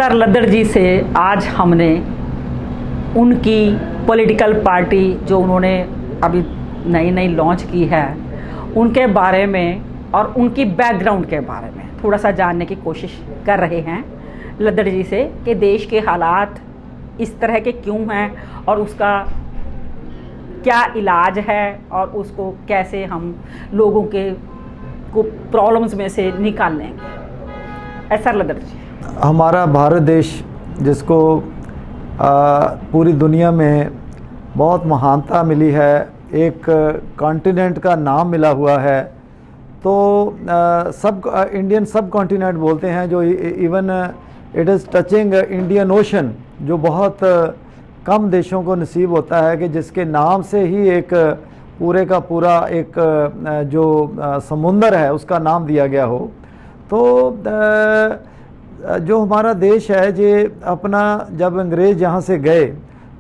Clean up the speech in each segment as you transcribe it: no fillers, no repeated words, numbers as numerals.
Sir लद्दड़ जी से आज हमने उनकी पॉलिटिकल पार्टी जो उन्होंने अभी नई नई लॉन्च की है उनके बारे में और उनकी बैकग्राउंड के बारे में थोड़ा सा जानने की कोशिश कर रहे हैं लद्दड़ जी से कि देश के हालात इस तरह के क्यों हैं और उसका क्या इलाज है और उसको कैसे हम लोगों के को प्रॉब्लम्स में से निकाल लेंगे। सर लद्दड़ जी, हमारा भारत देश जिसको पूरी दुनिया में बहुत महानता मिली है, एक कॉन्टिनेंट का नाम मिला हुआ है, तो सब इंडियन सब कॉन्टिनेंट बोलते हैं, जो even it is touching Indian ocean, जो बहुत कम देशों को नसीब होता है कि जिसके नाम से ही एक पूरे का पूरा एक जो समुंदर है उसका नाम दिया गया हो। तो जो हमारा देश है ये अपना जब अंग्रेज़ यहाँ से गए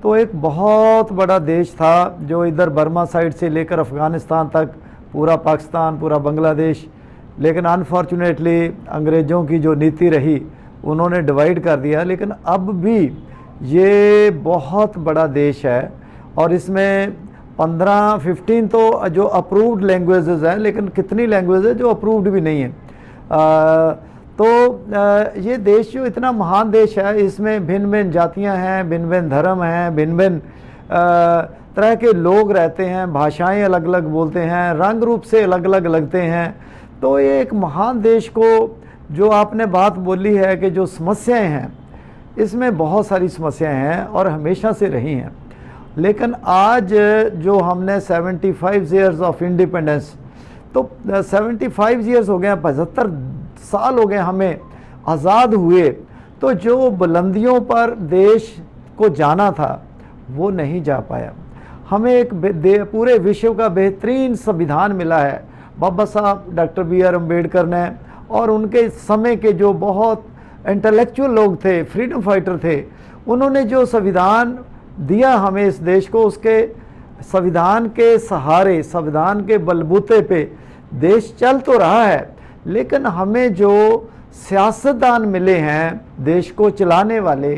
तो एक बहुत बड़ा देश था, जो इधर बर्मा साइड से लेकर अफ़गानिस्तान तक, पूरा पाकिस्तान, पूरा बांग्लादेश, लेकिन अनफॉर्चुनेटली अंग्रेज़ों की जो नीति रही उन्होंने डिवाइड कर दिया। लेकिन अब भी ये बहुत बड़ा देश है और इसमें 15 तो जो अप्रूव्ड लैंग्वेजेस हैं, लेकिन कितनी लैंग्वेज है जो अप्रूव्ड भी नहीं है। तो ये देश जो इतना महान देश है, इसमें भिन्न भिन्न जातियां हैं, भिन्न भिन्न धर्म हैं, भिन्न भिन्न तरह के लोग रहते हैं, भाषाएं अलग अलग बोलते हैं, रंग रूप से अलग अलग लगते हैं। तो ये एक महान देश को जो आपने बात बोली है कि जो समस्याएं हैं, इसमें बहुत सारी समस्याएं हैं और हमेशा से रही हैं। लेकिन आज जो हमने 75 ईयर्स ऑफ इंडिपेंडेंस, तो 75 ईयर्स हो गए, 75 साल हो गए हमें आज़ाद हुए, तो जो बुलंदियों पर देश को जाना था वो नहीं जा पाया। हमें एक पूरे विश्व का बेहतरीन संविधान मिला है बाबा साहब डॉक्टर BR अम्बेडकर ने, और उनके समय के जो बहुत इंटेलेक्चुअल लोग थे, फ्रीडम फाइटर थे, उन्होंने जो संविधान दिया हमें इस देश को, उसके संविधान के सहारे, संविधान के बलबूते पे देश चल तो रहा है। लेकिन हमें जो सियासतदान मिले हैं देश को चलाने वाले,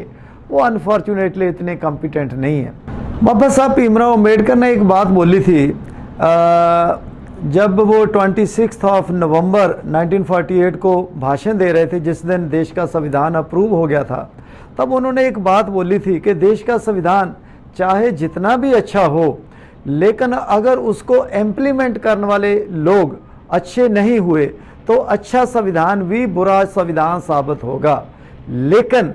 वो अनफॉर्चुनेटली इतने कॉम्पिटेंट नहीं है। बाबा साहब भीमराव अम्बेडकर ने एक बात बोली थी, जब वो 26 नवंबर 1948 को भाषण दे रहे थे, जिस दिन देश का संविधान अप्रूव हो गया था, तब उन्होंने एक बात बोली थी कि देश का संविधान चाहे जितना भी अच्छा हो, लेकिन अगर उसको इम्प्लीमेंट करने वाले लोग अच्छे नहीं हुए तो अच्छा संविधान भी बुरा संविधान साबित होगा। लेकिन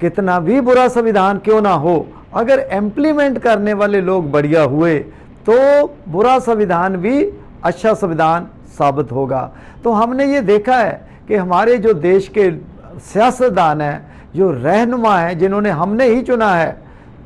कितना भी बुरा संविधान क्यों ना हो, अगर इम्प्लीमेंट करने वाले लोग बढ़िया हुए तो बुरा संविधान भी अच्छा संविधान साबित होगा। तो हमने ये देखा है कि हमारे जो देश के सियासतदान हैं, जो रहनुमा हैं, जिन्होंने हमने ही चुना है,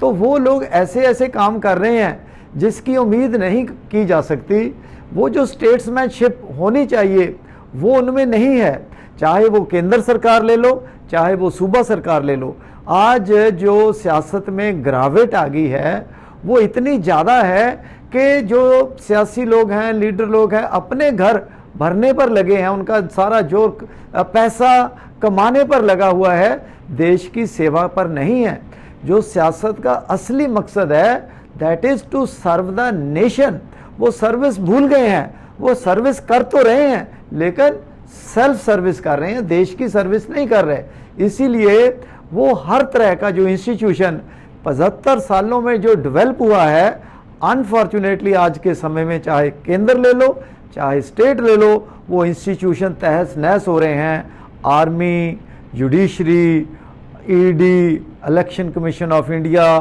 तो वो लोग ऐसे ऐसे काम कर रहे हैं जिसकी उम्मीद नहीं की जा सकती। वो जो स्टेट्समैनशिप होनी चाहिए वो उनमें नहीं है, चाहे वो केंद्र सरकार ले लो, चाहे वो सूबा सरकार ले लो। आज जो सियासत में गिरावट आ गई है वो इतनी ज़्यादा है कि जो सियासी लोग हैं, लीडर लोग हैं, अपने घर भरने पर लगे हैं, उनका सारा जोर पैसा कमाने पर लगा हुआ है, देश की सेवा पर नहीं है। जो सियासत का असली मकसद है that is to serve the nation, वो सर्विस भूल गए हैं। वो सर्विस कर तो रहे हैं लेकिन सेल्फ सर्विस कर रहे हैं, देश की सर्विस नहीं कर रहे। इसीलिए वो हर तरह का जो इंस्टीट्यूशन 75 सालों में जो डेवलप हुआ है, अनफॉर्चुनेटली आज के समय में चाहे केंद्र ले लो चाहे स्टेट ले लो, वो इंस्टीट्यूशन तहस नहस हो रहे हैं। Army, judiciary, ED, election commission of India,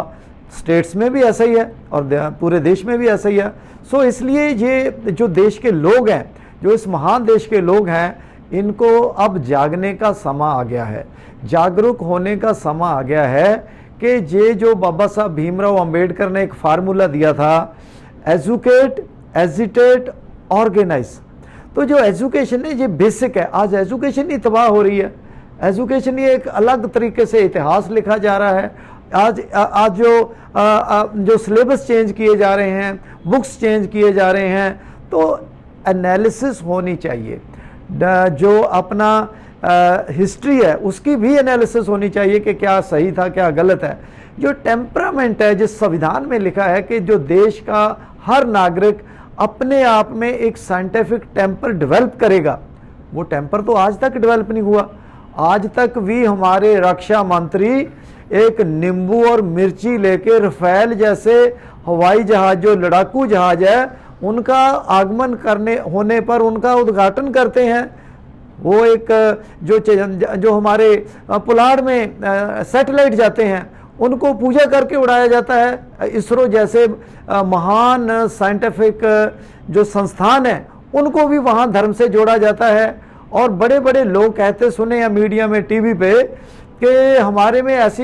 states में भी ऐसा ही है और पूरे देश में भी ऐसा ही है। सो इसलिए ये जो देश के लोग हैं, जो इस महान देश के लोग हैं, इनको अब जागने का समय आ गया है, जागरूक होने का समय आ गया है कि ये जो बाबा साहब भीमराव अम्बेडकर ने एक फार्मूला दिया था, एजुकेट, एजिटेट, ऑर्गेनाइज। तो जो एजुकेशन है ये बेसिक है। आज एजुकेशन ही तबाह हो रही है, एजुकेशन ये एक अलग तरीके से इतिहास लिखा जा रहा है। आज जो सिलेबस चेंज किए जा रहे हैं, बुक्स चेंज किए जा रहे हैं, तो एनालिसिस होनी चाहिए। जो अपना हिस्ट्री है उसकी भी एनालिसिस होनी चाहिए कि क्या सही था क्या गलत है। जो टेम्परामेंट है जिस संविधान में लिखा है कि जो देश का हर नागरिक अपने आप में एक साइंटिफिक टेम्पर डेवलप करेगा, वो टेम्पर तो आज तक डेवलप नहीं हुआ। आज तक भी हमारे रक्षा मंत्री एक नींबू और मिर्ची लेके रफेल जैसे हवाई जहाज, जो लड़ाकू जहाज है, उनका आगमन करने होने पर उनका उद्घाटन करते हैं। वो एक जो हमारे पुलाड़ में सैटेलाइट जाते हैं उनको पूजा करके उड़ाया जाता है। इसरो जैसे महान साइंटिफिक जो संस्थान है उनको भी वहाँ धर्म से जोड़ा जाता है। और बड़े बड़े लोग कहते सुने या मीडिया में टीवी पे कि हमारे में ऐसी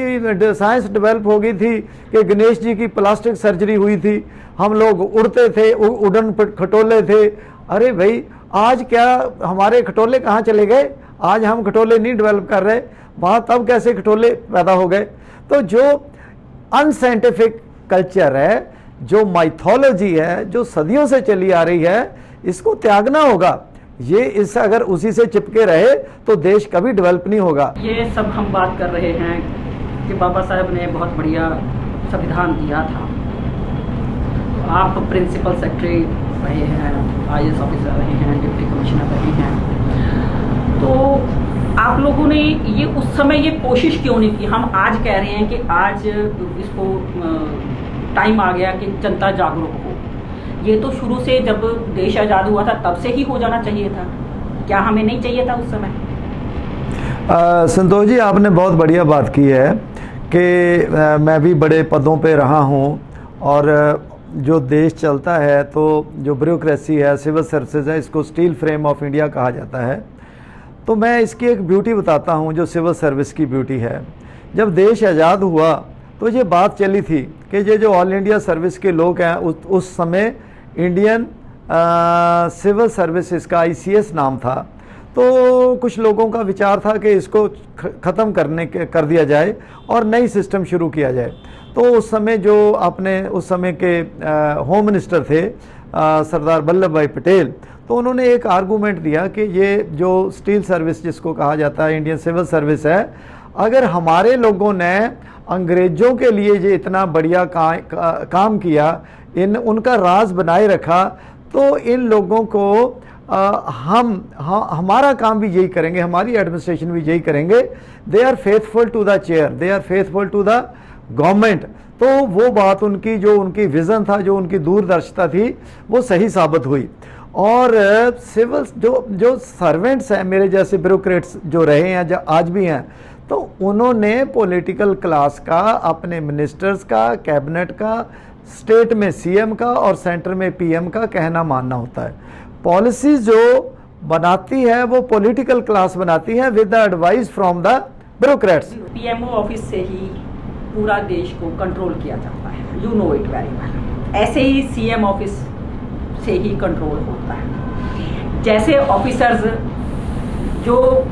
साइंस डेवलप हो गई थी कि गणेश जी की प्लास्टिक सर्जरी हुई थी, हम लोग उड़ते थे, उड़न खटोले थे। अरे भाई, आज क्या हमारे खटोले कहाँ चले गए? आज हम खटोले नहीं डेवलप कर रहे, वहाँ तब कैसे खटोले पैदा हो गए? तो जो अनसाइंटिफिक कल्चर है, जो माइथोलॉजी है, जो सदियों से चली आ रही है, इसको त्यागना होगा। ये इस अगर उसी से चिपके रहे तो देश कभी डेवलप नहीं होगा। ये सब हम बात कर रहे हैं कि बाबा साहब ने बहुत बढ़िया संविधान दिया था। आप प्रिंसिपल सेक्रेटरी रहे हैं, IAS ऑफिसर रहे हैं, डिप्टी कमिश्नर रहे हैं, तो आप लोगों ने ये उस समय ये कोशिश क्यों नहीं की? हम आज कह रहे हैं कि आज इसको टाइम आ गया कि जनता जागरूक हो। ये तो शुरू से जब देश आज़ाद हुआ था तब से ही हो जाना चाहिए था। क्या हमें नहीं चाहिए था उस समय? संतोष जी, आपने बहुत बढ़िया बात की है कि मैं भी बड़े पदों पे रहा हूँ, और जो देश चलता है तो जो ब्यूरोक्रेसी है, सिविल सर्विसेज है, इसको स्टील फ्रेम ऑफ इंडिया कहा जाता है। तो मैं इसकी एक ब्यूटी बताता हूँ जो सिविल सर्विस की ब्यूटी है। जब देश आज़ाद हुआ तो ये बात चली थी कि ये जो ऑल इंडिया सर्विस के लोग हैं, उस समय इंडियन सिविल सर्विसेज का ICS नाम था, तो कुछ लोगों का विचार था कि इसको ख़त्म कर दिया जाए और नई सिस्टम शुरू किया जाए। तो उस समय जो उस समय के होम मिनिस्टर थे सरदार वल्लभ भाई पटेल, तो उन्होंने एक आर्गूमेंट दिया कि ये जो स्टील सर्विस जिसको कहा जाता है इंडियन सिविल सर्विस है, अगर हमारे लोगों ने अंग्रेज़ों के लिए ये इतना बढ़िया काम किया, उनका राज बनाए रखा, तो इन लोगों को हमारा काम भी यही करेंगे, हमारी एडमिनिस्ट्रेशन भी यही करेंगे। They are faithful to the chair, they are faithful to the government. तो वो बात उनकी, जो उनकी विज़न था, जो उनकी दूरदर्शिता थी, वो सही साबित हुई। और सिविल जो सर्वेंट्स हैं, मेरे जैसे ब्यूरोक्रेट्स जो रहे हैं, जो आज भी हैं, तो उन्होंने पॉलिटिकल क्लास का, अपने मिनिस्टर्स का, कैबिनेट का, स्टेट में CM का और सेंटर में PM का कहना मानना होता है। पॉलिसी जो बनाती है वो पॉलिटिकल क्लास बनाती है with the advice from the bureaucrats. PMO office से ही पूरा देश को कंट्रोल किया जाता है, you know it very well. ऐसे ही CM ऑफिस से ही कंट्रोल होता है। जैसे ऑफिसर्स, जो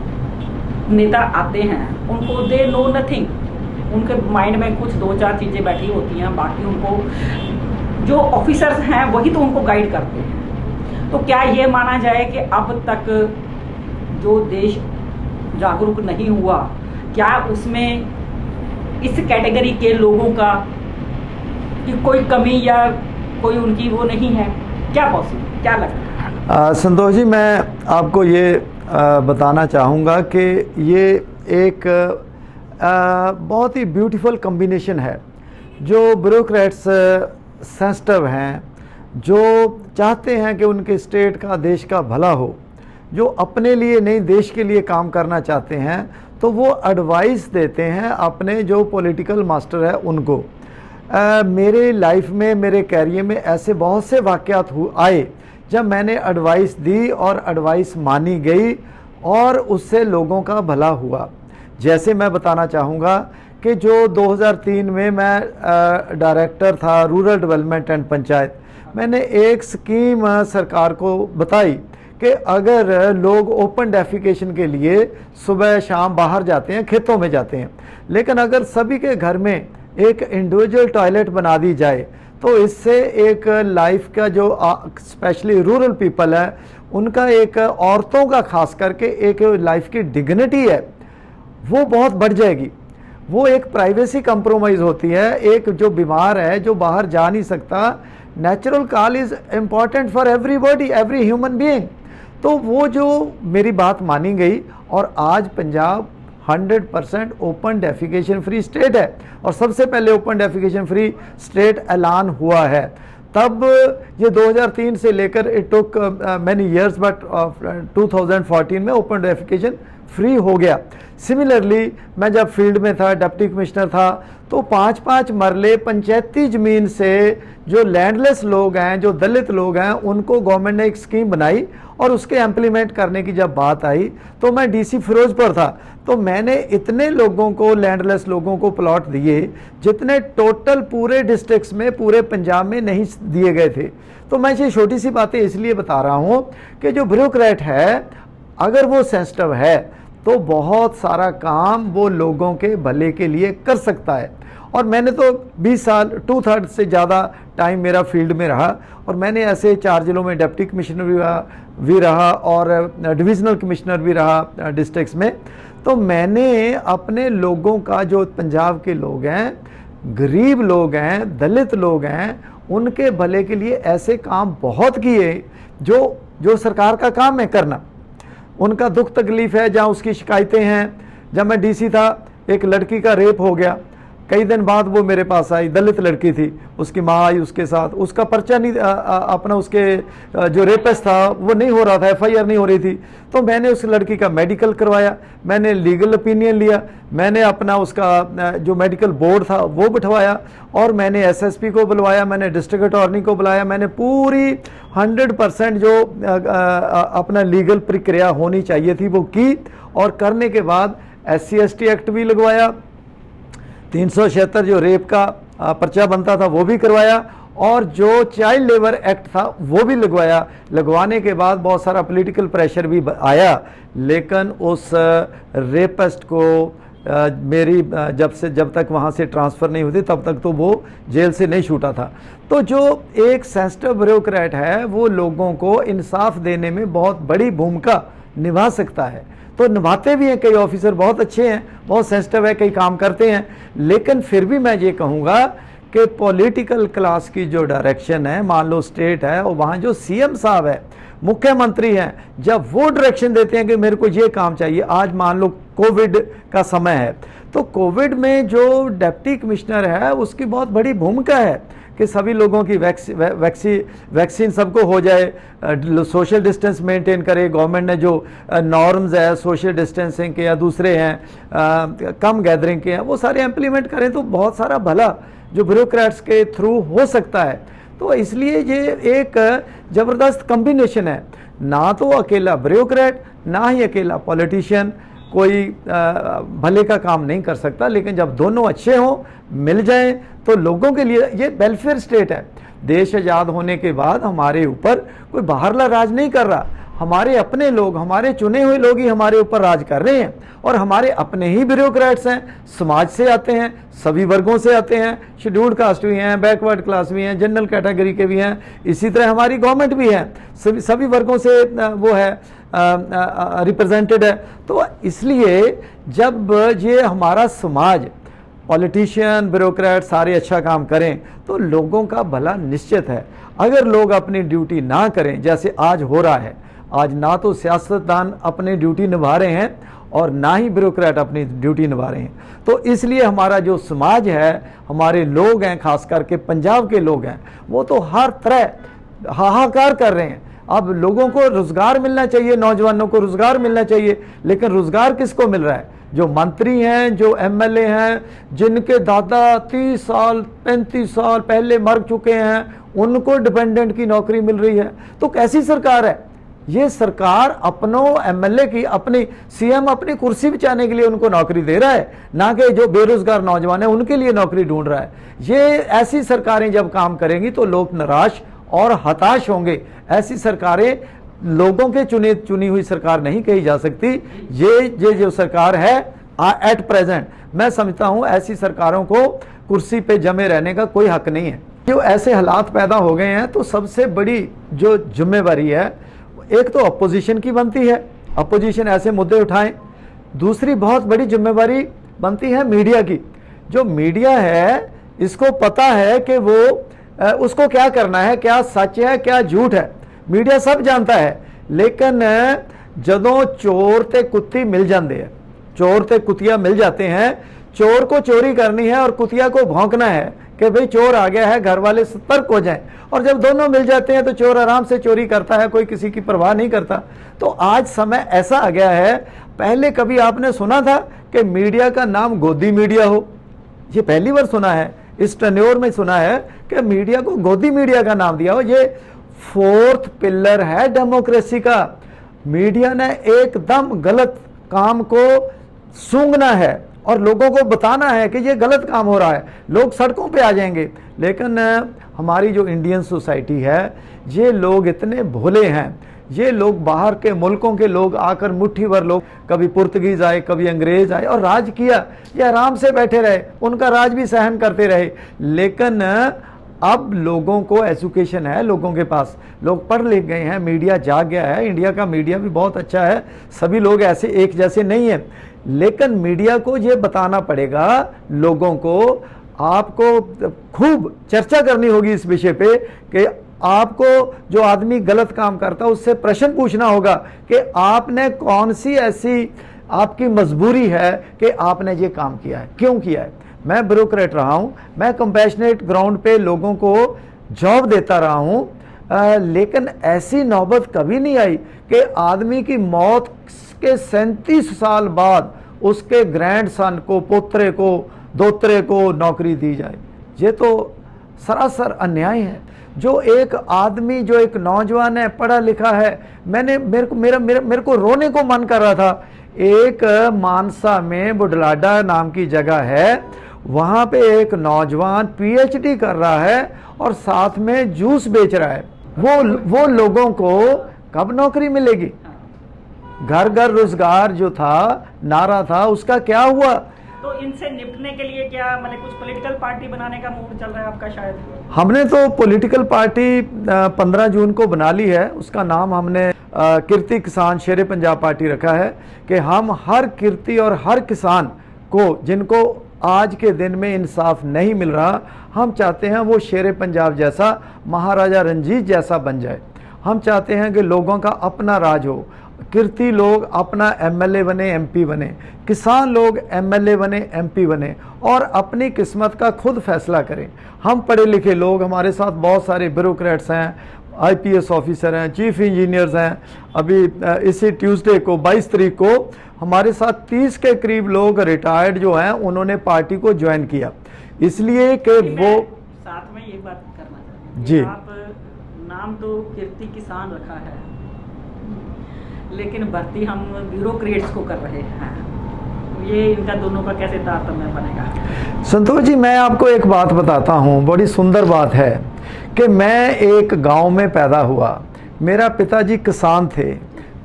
नेता आते हैं, उनको दे नो नथिंग, उनके माइंड में कुछ 2-4 चीज़ें बैठी होती हैं, बाकी उनको जो ऑफिसर्स हैं वही तो उनको गाइड करते हैं। तो क्या ये माना जाए कि अब तक जो देश जागरूक नहीं हुआ, क्या उसमें इस कैटेगरी के लोगों का कि कोई कमी या कोई उनकी वो नहीं है? क्या पॉसिबल, क्या लगता है? संतोष जी, मैं आपको ये बताना चाहूँगा कि ये एक बहुत ही ब्यूटीफुल कॉम्बिनेशन है। जो ब्यूरोक्रेट्स सेंसिटिव हैं, जो चाहते हैं कि उनके स्टेट का, देश का भला हो, जो अपने लिए नहीं देश के लिए काम करना चाहते हैं, तो वो एडवाइस देते हैं अपने जो पॉलिटिकल मास्टर है उनको। मेरे लाइफ में, मेरे कैरियर में ऐसे बहुत से वाक़यात आए जब मैंने एडवाइस दी और एडवाइस मानी गई और उससे लोगों का भला हुआ। जैसे मैं बताना चाहूँगा कि जो 2003 में मैं डायरेक्टर था रूरल डेवलपमेंट एंड पंचायत, मैंने एक स्कीम सरकार को बताई कि अगर लोग ओपन डेफिकेशन के लिए सुबह शाम बाहर जाते हैं, खेतों में जाते हैं, लेकिन अगर सभी के घर में एक इंडिविजुअल टॉयलेट बना दी जाए तो इससे एक लाइफ का जो स्पेशली रूरल पीपल है उनका, एक औरतों का खास करके एक लाइफ की डिग्निटी है वो बहुत बढ़ जाएगी। वो एक प्राइवेसी कंप्रोमाइज़ होती है। एक जो बीमार है, जो बाहर जा नहीं सकता, natural call is important for everybody, every human being. तो वो जो मेरी बात मानी गई और आज Punjab 100% open defecation free state है और सबसे पहले ओपन डेफिकेशन फ्री स्टेट ऐलान हुआ है। तब ये 2003 से लेकर it took many years but 2014 में ओपन डेफिकेशन फ्री हो गया। सिमिलरली मैं जब फील्ड में था, डिप्टी कमिश्नर था, तो 5-5 मरले पंचायती ज़मीन से जो लैंडलेस लोग हैं, जो दलित लोग हैं, उनको गवर्नमेंट ने एक स्कीम बनाई और उसके इम्प्लीमेंट करने की जब बात आई तो मैं डीसी फिरोजपुर था, तो मैंने इतने लोगों को, लैंडलेस लोगों को प्लॉट दिए जितने टोटल पूरे डिस्ट्रिक्ट्स में, पूरे पंजाब में नहीं दिए गए थे। तो मैं ये छोटी सी बातें इसलिए बता रहा हूँ कि जो ब्यूरोक्रेट है अगर वो सेंसिटिव है तो बहुत सारा काम वो लोगों के भले के लिए कर सकता है। और मैंने तो 20 साल, 2/3 से ज़्यादा टाइम मेरा फील्ड में रहा और मैंने ऐसे 4 जिलों में डिप्टी कमिश्नर भी रहा और डिविजनल कमिश्नर भी रहा डिस्ट्रिक्ट्स में। तो मैंने अपने लोगों का, जो पंजाब के लोग हैं, गरीब लोग हैं, दलित लोग हैं, उनके भले के लिए ऐसे काम बहुत किए जो सरकार का काम है करना। उनका दुख तकलीफ़ है, जहाँ उसकी शिकायतें हैं। जब मैं डीसी था, एक लड़की का रेप हो गया, कई दिन बाद वो मेरे पास आई, दलित लड़की थी, उसकी माँ आई उसके साथ, उसका पर्चा नहीं अपना, उसके जो रेपिस्ट था वो नहीं हो रहा था, FIR नहीं हो रही थी। तो मैंने उस लड़की का मेडिकल करवाया, मैंने लीगल ओपिनियन लिया, मैंने अपना उसका जो मेडिकल बोर्ड था वो बिठवाया और मैंने SSP को बुलवाया, मैंने डिस्ट्रिक्ट अटॉर्नी को बुलाया, मैंने पूरी 100% जो अपना लीगल प्रक्रिया होनी चाहिए थी वो की। और करने के बाद SC/ST एक्ट भी लगवाया, 376 जो रेप का पर्चा बनता था वो भी करवाया और जो चाइल्ड लेबर एक्ट था वो भी लगवाया। लगवाने के बाद बहुत सारा पॉलिटिकल प्रेशर भी आया, लेकिन उस रेपिस्ट को मेरी जब तक वहाँ से ट्रांसफ़र नहीं होती तब तक तो वो जेल से नहीं छूटा था। तो जो एक सेंसिटिव ब्यूरोक्रेट है वो लोगों को इंसाफ देने में बहुत बड़ी भूमिका निभा सकता है। तो निभाते भी हैं, कई ऑफिसर बहुत अच्छे हैं, बहुत सेंसिटिव है, कई काम करते हैं, लेकिन फिर भी मैं ये कहूँगा कि पॉलिटिकल क्लास की जो डायरेक्शन है, मान लो स्टेट है और वहाँ जो CM साहब है, मुख्यमंत्री हैं, जब वो डायरेक्शन देते हैं कि मेरे को ये काम चाहिए। आज मान लो कोविड का समय है, तो कोविड में जो डिप्टी कमिश्नर है उसकी बहुत बड़ी भूमिका है कि सभी लोगों की वैक्सीन सबको हो जाए, सोशल डिस्टेंस मेंटेन करे। गवर्नमेंट ने जो नॉर्म्स है सोशल डिस्टेंसिंग के या दूसरे हैं, कम गैदरिंग के हैं, वो सारे इम्प्लीमेंट करें तो बहुत सारा भला जो ब्यूरोक्रेट्स के थ्रू हो सकता है। तो इसलिए ये एक ज़बरदस्त कम्बिनेशन है, ना तो अकेला ब्यूरोक्रेट ना ही अकेला पॉलिटिशियन कोई भले का काम नहीं कर सकता, लेकिन जब दोनों अच्छे हों, मिल जाएं, तो लोगों के लिए ये वेलफेयर स्टेट है। देश आज़ाद होने के बाद हमारे ऊपर कोई बाहरला राज नहीं कर रहा, हमारे अपने लोग, हमारे चुने हुए लोग ही हमारे ऊपर राज कर रहे हैं और हमारे अपने ही ब्यूरोक्रेट्स हैं। समाज से आते हैं, सभी वर्गों से आते हैं, शेड्यूल्ड कास्ट भी हैं, बैकवर्ड क्लास भी हैं, जनरल कैटेगरी के भी हैं, इसी तरह हमारी गवर्नमेंट भी है, सभी वर्गों से वो है रिप्रेजेंटेड है। तो इसलिए जब ये हमारा समाज, पॉलिटिशियन, ब्यूरोक्रेट सारे अच्छा काम करें तो लोगों का भला निश्चित है। अगर लोग अपनी ड्यूटी ना करें, जैसे आज हो रहा है, आज ना तो सियासतदान अपनी ड्यूटी निभा रहे हैं और ना ही ब्यूरोक्रेट अपनी ड्यूटी निभा रहे हैं, तो इसलिए हमारा जो समाज है, हमारे लोग हैं, खास करके पंजाब के लोग हैं, वो तो हर तरह हाहाकार कर रहे हैं। अब लोगों को रोज़गार मिलना चाहिए, नौजवानों को रोज़गार मिलना चाहिए, लेकिन रोज़गार किसको मिल रहा है? जो मंत्री हैं, जो MLA हैं, जिनके दादा 30 साल 35 साल पहले मर चुके हैं, उनको डिपेंडेंट की नौकरी मिल रही है। तो कैसी सरकार है ये? सरकार अपनों MLA की, अपनी CM अपनी कुर्सी बचाने के लिए उनको नौकरी दे रहा है, ना कि जो बेरोजगार नौजवान है उनके लिए नौकरी ढूंढ रहा है। ये ऐसी सरकारें जब काम करेंगी तो लोग निराश और हताश होंगे। ऐसी सरकारें लोगों के चुनी हुई सरकार नहीं कही जा सकती। ये जो सरकार है एट प्रेजेंट, मैं समझता हूं ऐसी सरकारों को कुर्सी पे जमे रहने का कोई हक नहीं है। जो ऐसे हालात पैदा हो गए हैं तो सबसे बड़ी जो जिम्मेवारी है एक तो अपोजिशन की बनती है, अपोजिशन ऐसे मुद्दे उठाएं। दूसरी बहुत बड़ी जिम्मेवारी बनती है मीडिया की। जो मीडिया है इसको पता है कि वो उसको क्या करना है, क्या सच है क्या झूठ है, मीडिया सब जानता है। लेकिन जदों चोर ते कुत्ती मिल जाते हैं, चोर ते कुतिया मिल जाते हैं, चोर को चोरी करनी है और कुतिया को भौंकना है कि भाई चोर आ गया है, घर वाले सतर्क हो जाएं। और जब दोनों मिल जाते हैं तो चोर आराम से चोरी करता है, कोई किसी की परवाह नहीं करता। तो आज समय ऐसा आ गया है, पहले कभी आपने सुना था कि मीडिया का नाम गोदी मीडिया हो? ये पहली बार सुना है, इस टेन्योर में सुना है कि मीडिया को गोदी मीडिया का नाम दिया हो। ये फोर्थ पिलर है डेमोक्रेसी का। मीडिया ने एकदम गलत काम को सूंघना है और लोगों को बताना है कि ये गलत काम हो रहा है, लोग सड़कों पे आ जाएंगे। लेकिन हमारी जो इंडियन सोसाइटी है, ये लोग इतने भोले हैं, ये लोग बाहर के मुल्कों के लोग आकर मुट्ठी भर लोग, कभी पुर्तगीज आए कभी अंग्रेज आए और राज किया, ये आराम से बैठे रहे, उनका राज भी सहन करते रहे। लेकिन अब लोगों को एजुकेशन है, लोगों के पास, लोग पढ़ लिख गए हैं, मीडिया जाग गया है। इंडिया का मीडिया भी बहुत अच्छा है, सभी लोग ऐसे एक जैसे नहीं है। लेकिन मीडिया को ये बताना पड़ेगा लोगों को, आपको खूब चर्चा करनी होगी इस विषय पे कि आपको जो आदमी गलत काम करता है उससे प्रश्न पूछना होगा कि आपने कौन सी ऐसी आपकी मजबूरी है कि आपने ये काम किया है, क्यों किया है। मैं ब्यूरोक्रेट रहा हूं, मैं कंपैशनेट ग्राउंड पे लोगों को जॉब देता रहा हूं, लेकिन ऐसी नौबत कभी नहीं आई कि आदमी की मौत के 37 साल बाद उसके ग्रैंडसन को, पोतरे को, दोतरे को नौकरी दी जाए। ये तो सरासर अन्याय है। जो एक आदमी, जो एक नौजवान है, पढ़ा लिखा है, मेरे को रोने को मन कर रहा था। एक मानसा में बुढलाडा नाम की जगह है, वहाँ पे एक नौजवान पीएचडी कर रहा है और साथ में जूस बेच रहा है। वो लोगों को कब नौकरी मिलेगी? घर घर रोजगार जो था, नारा था, उसका क्या हुआ? तो इनसे निपटने के लिए क्या मतलब कुछ पॉलिटिकल पार्टी बनाने का मूड चल रहा है आपका? शायद हमने तो पॉलिटिकल पार्टी 15 जून को बना ली है। उसका नाम हमने कीर्ति किसान शेरे पंजाब पार्टी रखा है कि हम हर कीर्ति और हर किसान को, जिनको आज के दिन में इंसाफ नहीं मिल रहा, हम चाहते हैं वो शेरे पंजाब जैसा, महाराजा रंजीत जैसा बन जाए। हम चाहते हैं कि लोगों का अपना राज हो, कीर्ति लोग अपना एमएलए बने, एमपी बने, किसान लोग एमएलए बने, एमपी बने और अपनी किस्मत का खुद फैसला करें। हम पढ़े लिखे लोग, हमारे साथ बहुत सारे ब्यूरोक्रेट्स हैं, आईपीएस ऑफिसर हैं, चीफ इंजीनियर्स हैं। अभी इसी ट्यूसडे को 22 तारीख को हमारे साथ 30 के करीब लोग रिटायर्ड जो हैं उन्होंने पार्टी को ज्वाइन किया, इसलिए कि वो साथ में ये बात करना चाहते हैं जी। आप नाम तो कीर्ति किसान रखा है, लेकिन भर्ती हम ब्यूरोक्रेट्स को कर रहे हैं, ये इनका दोनों का कैसे तारतम्य बनेगा? संतोष जी, मैं आपको एक बात बताता हूँ, बड़ी सुंदर बात है कि मैं एक गांव में पैदा हुआ, मेरा पिताजी किसान थे,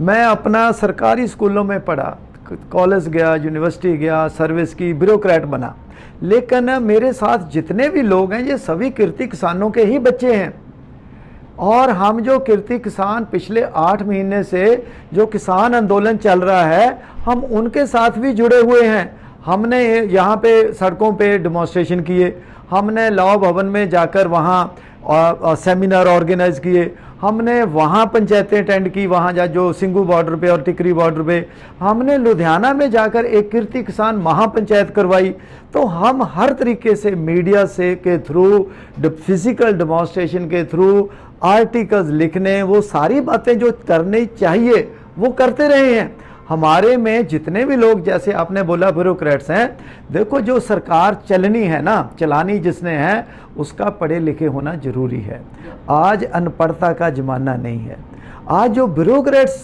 मैं अपना सरकारी स्कूलों में पढ़ा, कॉलेज गया, यूनिवर्सिटी गया, सर्विस की, ब्यूरोक्रेट बना। लेकिन मेरे साथ जितने भी लोग हैं ये सभी कीर्ति किसानों के ही बच्चे हैं। और हम जो कीर्ति किसान पिछले 8 महीने से जो किसान आंदोलन चल रहा है, हम उनके साथ भी जुड़े हुए हैं। हमने यहाँ पे सड़कों पे डेमोन्स्ट्रेशन किए, हमने लॉ भवन में जाकर वहाँ सेमिनार ऑर्गेनाइज किए, हमने वहाँ पंचायतें अटेंड की, वहाँ जो सिंगू बॉर्डर पे और टिकरी बॉर्डर पे, हमने लुधियाना में जाकर एक कीर्ति किसान महापंचायत करवाई। तो हम हर तरीके से मीडिया से के थ्रू, फिजिकल डेमोन्स्ट्रेशन के थ्रू, आर्टिकल्स लिखने, वो सारी बातें जो करनी चाहिए वो करते रहे हैं। हमारे में जितने भी लोग, जैसे आपने बोला ब्यूरोक्रेट्स हैं, देखो जो सरकार चलनी है ना, चलानी जिसने है, उसका पढ़े लिखे होना जरूरी है। आज अनपढ़ता का ज़माना नहीं है। आज जो ब्यूरोक्रेट्स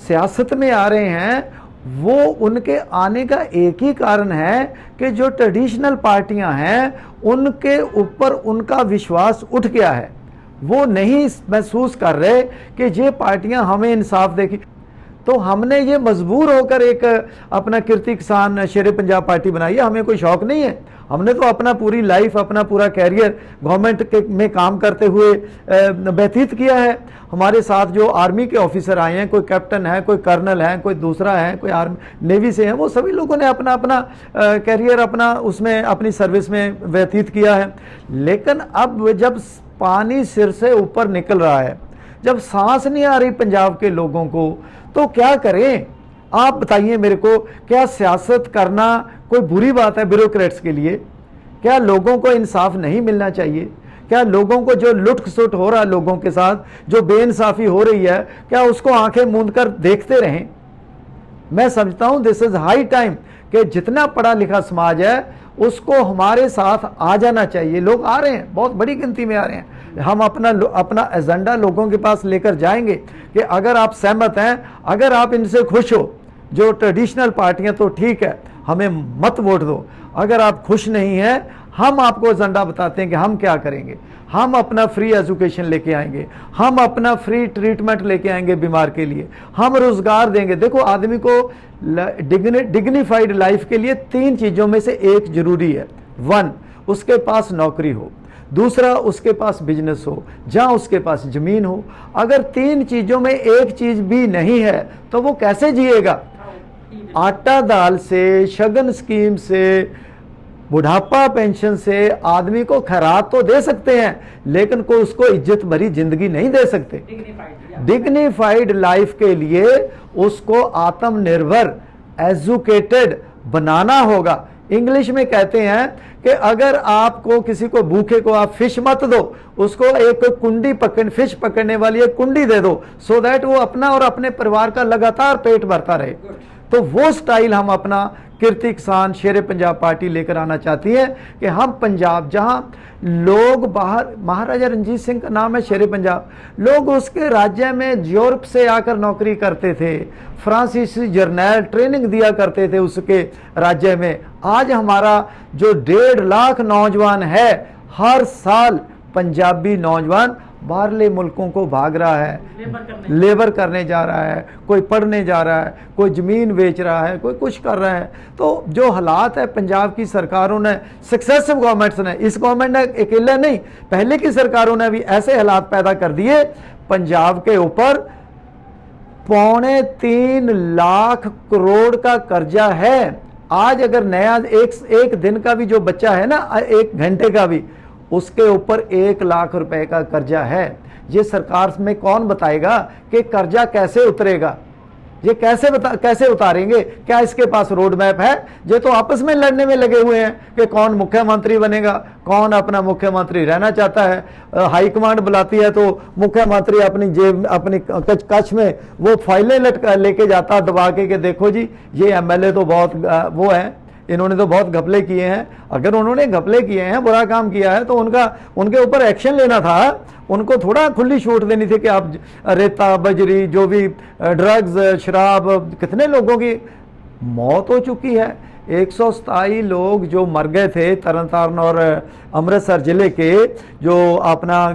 सियासत में आ रहे हैं, वो उनके आने का एक ही कारण है कि जो ट्रेडिशनल पार्टियां हैं उनके ऊपर उनका विश्वास उठ गया है। वो नहीं महसूस कर रहे कि ये पार्टियां हमें इंसाफ देगी। तो हमने ये मजबूर होकर एक अपना कीर्ति किसान शेर पंजाब पार्टी बनाई है। हमें कोई शौक नहीं है, हमने तो अपना पूरी लाइफ, अपना पूरा कैरियर गवर्नमेंट में काम करते हुए व्यतीत किया है। हमारे साथ जो आर्मी के ऑफिसर आए हैं, कोई कैप्टन है, कोई कर्नल है, कोई दूसरा है, कोई आर्मी नेवी से है, वो सभी लोगों ने अपना अपना कैरियर अपना उसमें अपनी सर्विस में व्यतीत किया है। लेकिन अब जब पानी सिर से ऊपर निकल रहा है, जब सांस नहीं आ रही पंजाब के लोगों को, तो क्या करें? आप बताइए मेरे को, क्या सियासत करना कोई बुरी बात है ब्यूरोक्रेट्स के लिए? क्या लोगों को इंसाफ नहीं मिलना चाहिए? क्या लोगों को जो लुट-खसुट हो रहा है, लोगों के साथ जो बेइंसाफी हो रही है, क्या उसको आंखें मूंद कर देखते रहें? मैं समझता हूं दिस इज हाई टाइम कि जितना पढ़ा लिखा समाज है उसको हमारे साथ आ जाना चाहिए। लोग आ रहे हैं, बहुत बड़ी गिनती में आ रहे हैं। हम अपना एजेंडा लोगों के पास लेकर जाएंगे कि अगर आप सहमत हैं, अगर आप इनसे खुश हो, जो ट्रेडिशनल पार्टियां, तो ठीक है, हमें मत वोट दो। अगर आप खुश नहीं हैं, हम आपको एजेंडा बताते हैं कि हम क्या करेंगे। हम अपना फ्री एजुकेशन लेके आएंगे, हम अपना फ्री ट्रीटमेंट लेके आएंगे बीमार के लिए, हम रोजगार देंगे। देखो, आदमी को डिग्निफाइड लाइफ के लिए 3 चीजों में से एक जरूरी है। 1, उसके पास नौकरी हो, दूसरा उसके पास बिजनेस हो, जहां उसके पास जमीन हो। अगर 3 चीजों में एक चीज भी नहीं है तो वो कैसे जिएगा? आटा दाल से, शगन स्कीम से, बुढ़ापा पेंशन से आदमी को खैरात तो दे सकते हैं, लेकिन को उसको इज्जत भरी जिंदगी नहीं दे सकते। डिग्निफाइड लाइफ के लिए उसको आत्मनिर्भर, एजुकेटेड बनाना होगा। इंग्लिश में कहते हैं कि अगर आपको किसी को भूखे को आप फिश मत दो, उसको एक कुंडी फिश पकड़ने वाली एक कुंडी दे दो, सो दैट वो अपना और अपने परिवार का लगातार पेट भरता रहे। तो वो स्टाइल हम अपना कीर्ति किसान शेर पंजाब पार्टी लेकर आना चाहती है कि हम पंजाब, जहां लोग बाहर, महाराजा रंजीत सिंह का नाम है शेर पंजाब, लोग उसके राज्य में यूरोप से आकर नौकरी करते थे, फ्रांसीसी जर्नैल ट्रेनिंग दिया करते थे उसके राज्य में। आज हमारा जो 1.5 लाख नौजवान है, हर साल पंजाबी नौजवान बाहरले मुल्कों को भाग रहा है, लेबर करने जा रहा है, कोई पढ़ने जा रहा है, कोई ज़मीन बेच रहा है, कोई कुछ कर रहा है। तो जो हालात है, पंजाब की सरकारों ने, सक्सेसिव गवर्नमेंट्स ने, इस गवर्नमेंट ने अकेला नहीं, पहले की सरकारों ने भी ऐसे हालात पैदा कर दिए। पंजाब के ऊपर 3.25 लाख करोड़ का कर्जा है। आज अगर नया एक दिन का भी जो बच्चा है ना, 1 घंटे का भी, उसके ऊपर 1 लाख रुपए का कर्जा है। ये सरकार में कौन बताएगा कि कर्जा कैसे उतरेगा? ये कैसे उतारेंगे? क्या इसके पास रोड मैप है? ये तो आपस में लड़ने में लगे हुए हैं कि कौन मुख्यमंत्री बनेगा, कौन अपना मुख्यमंत्री रहना चाहता है। हाईकमांड बुलाती है तो मुख्यमंत्री अपनी जेब, अपनी कच्छ में वो फाइलें लेके जाता दबा के देखो जी, ये एमएलए तो बहुत वो है, इन्होंने तो बहुत घपले किए हैं। अगर उन्होंने घपले किए हैं, बुरा काम किया है, तो उनके ऊपर एक्शन लेना था। उनको थोड़ा खुली छूट देनी थी कि आप रेता, बजरी, जो भी ड्रग्स, शराब, कितने लोगों की मौत हो चुकी है। 127 लोग जो मर गए थे तरनतारन और अमृतसर जिले के, जो अपना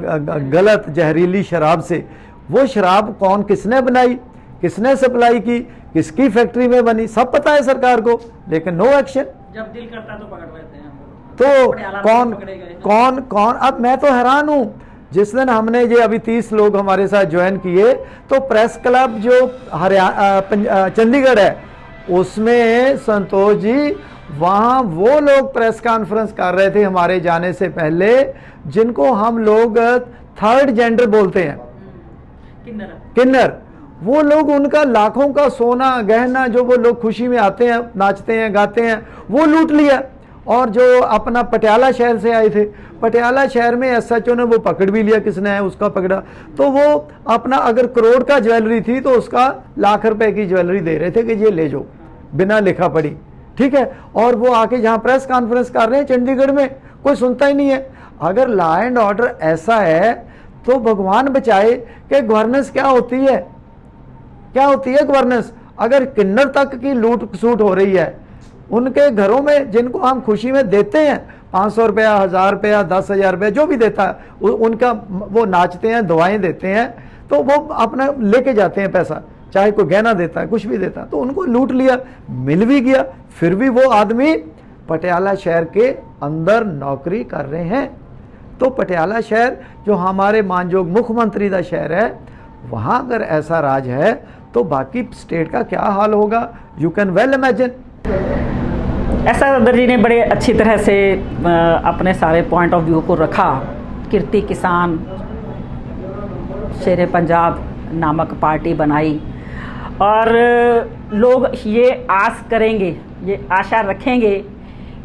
गलत जहरीली शराब से। वो शराब किसने बनाई, किसने सप्लाई की, किसकी फैक्ट्री में बनी, सब पता है सरकार को, लेकिन नो एक्शन। जब दिल करता तो पकड़ लेते हैं। तो कौन अब मैं तो हैरान हूं। जिस दिन हमने ये अभी 30 लोग हमारे साथ ज्वाइन किए, तो प्रेस क्लब जो चंडीगढ़ है, उसमें संतोष जी, वहां वो लोग प्रेस कॉन्फ्रेंस कर रहे थे हमारे जाने से पहले, जिनको हम लोग 3rd जेंडर बोलते हैं, किन्नर। वो लोग, उनका लाखों का सोना गहना, जो वो लोग खुशी में आते हैं, नाचते हैं, गाते हैं, वो लूट लिया। और जो अपना पटियाला शहर से आए थे, पटियाला शहर में एसएचओ ने वो पकड़ भी लिया, किसने है उसका पकड़ा, तो वो अपना अगर करोड़ का ज्वेलरी थी तो उसका लाख रुपए की ज्वेलरी दे रहे थे कि ये ले जाओ, बिना लिखा पढ़ी, ठीक है। और वो आके जहां प्रेस कॉन्फ्रेंस कर रहे हैं चंडीगढ़ में, कोई सुनता ही नहीं है। अगर लॉ एंड ऑर्डर ऐसा है तो भगवान बचाए कि गवर्नेंस क्या होती है, क्या होती है गवर्नेंस। अगर किन्नर तक की लूट खसूट हो रही है, उनके घरों में, जिनको हम खुशी में देते हैं 500 रुपया, 1000 रुपया, 10,000 रुपया, जो भी देता है, उनका वो नाचते हैं, दुआएं देते हैं, तो वो अपना लेके जाते हैं पैसा। चाहे कोई गहना देता है, कुछ भी देता है, तो उनको लूट लिया, मिल भी गया, फिर भी वो आदमी पटियाला शहर के अंदर नौकरी कर रहे हैं। तो पटियाला शहर जो हमारे मानजोग मुख्यमंत्री का शहर है, वहाँ अगर ऐसा राज है तो बाकी स्टेट का क्या हाल होगा, यू कैन वेल इमेजिन। ऐसा सदर जी ने बड़े अच्छी तरह से अपने सारे पॉइंट ऑफ व्यू को रखा। कीर्ति किसान शेर पंजाब नामक पार्टी बनाई और लोग ये आस करेंगे, ये आशा रखेंगे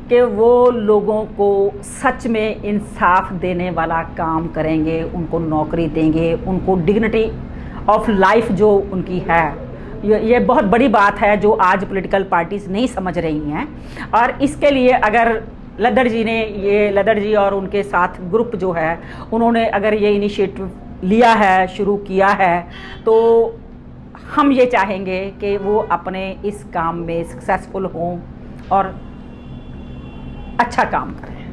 कि वो लोगों को सच में इंसाफ देने वाला काम करेंगे, उनको नौकरी देंगे, उनको डिग्निटी ऑफ लाइफ जो उनकी है, ये बहुत बड़ी बात है जो आज पॉलिटिकल पार्टीज़ नहीं समझ रही हैं। और इसके लिए अगर लद्दड़ जी और उनके साथ ग्रुप जो है, उन्होंने अगर ये इनिशिएटिव लिया है, शुरू किया है, तो हम ये चाहेंगे कि वो अपने इस काम में सक्सेसफुल हों और अच्छा काम करें।